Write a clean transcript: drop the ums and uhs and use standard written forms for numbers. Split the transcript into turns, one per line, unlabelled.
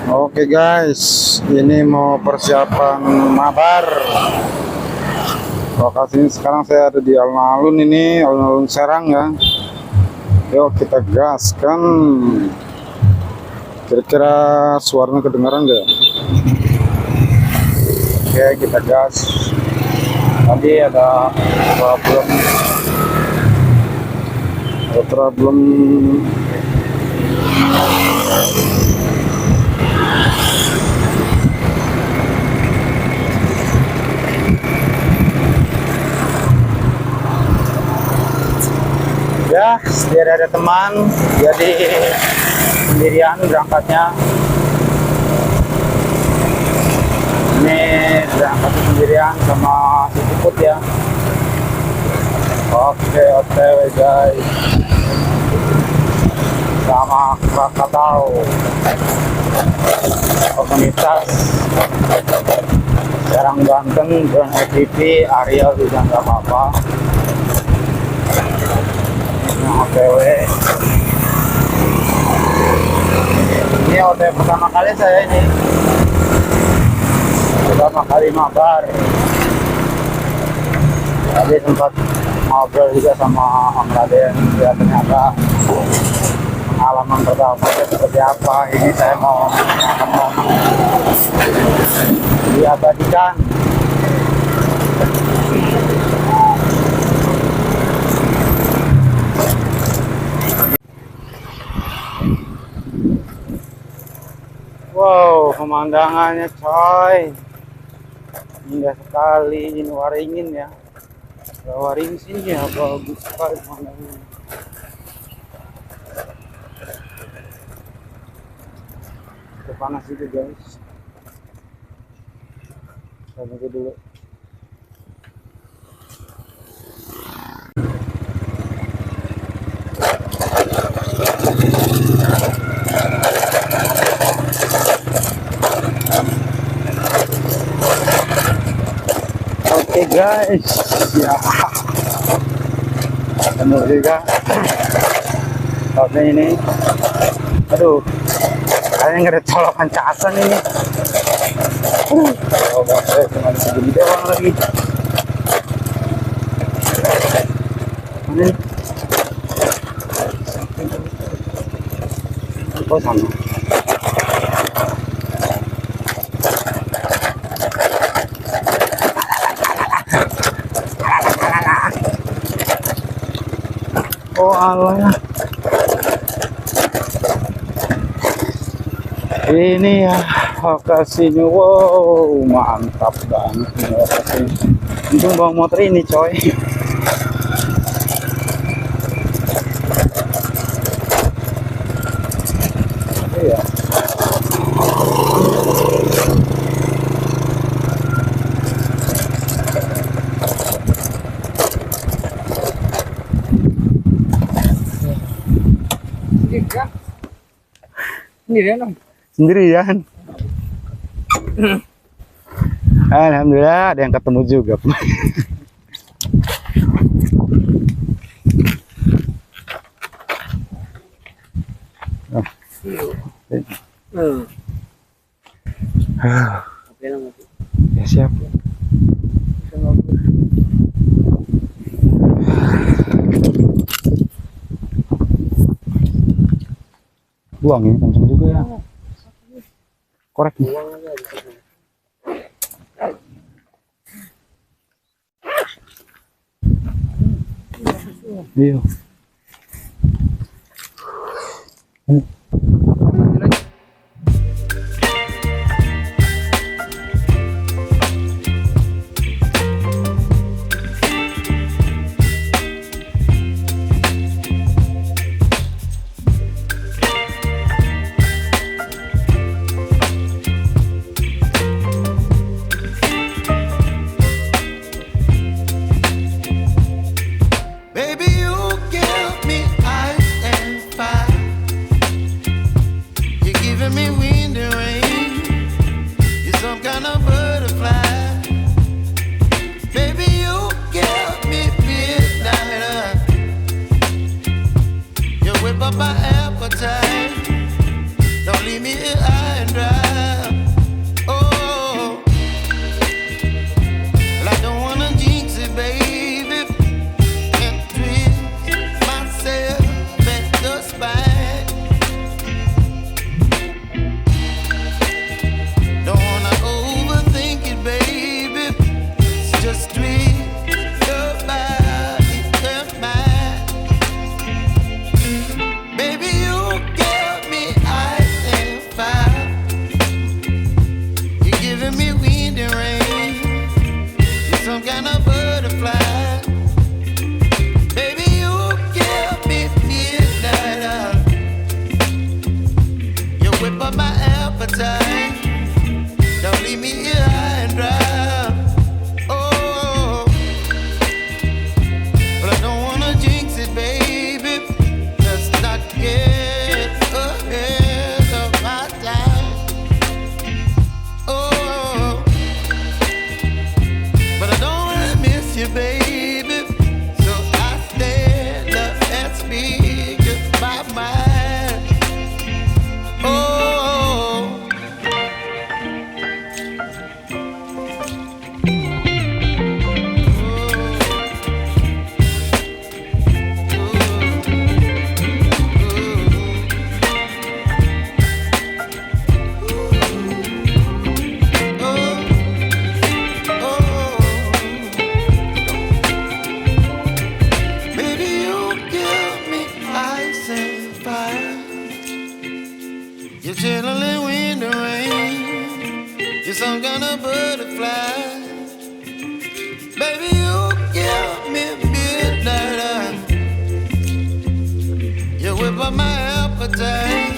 Oke guys, ini mau persiapan mabar. Lokasinya sekarang saya ada di alun-alun ini, alun-alun Serang ya. Yuk kita gaskan. Kira-kira suaranya kedengaran nggak? Oke, kita gas. Tadi ada problem. Ya, biar ada teman, jadi sendirian berangkatnya. Ini berangkat sendirian sama disebut ya. Oke guys, sama Krakatau komunitas Serang Banten, bulan FPV, Ariel juga nggak apa-apa. OTW ini OTW pertama kali saya ini, pertama kali mabar. Tadi sempat ngobrol juga sama Om Raden, ya ternyata pengalaman pertama seperti apa. Ini saya mau diabadikan. Wow, pemandangannya coy, indah sekali. Ini waringin ya, waringin sini ya, bagus sekali pemandangannya. Panas juga guys, saya tunggu dulu. Oke guys, ya ketemu juga tahun ini. Aduh, kayaknya nggak ada colokan casan ini. Oh saya cuma segini doang lagi. Ini oh sama. Oh Allah, ini ya lokasinya. Wow, mantap banget ini lokasinya. Untung bawa motor ini coy. Iya. Sendirian. Alhamdulillah ada yang ketemu juga. Ya siap. Buang ini kenceng juga ya. Korek nih. Iya.
Whip up my appetite. Don't leave me here high and dry. appetite. Don't leave me here high and dry. Oh, but I don't wanna jinx it, baby. Let's not get ahead of my time. Oh, but I don't wanna miss you, baby. So I stand up and speak my mind. Oh. You're chilling wind and rain. You're some kind of butterfly. Baby, you give me midnight. You whip up my appetite.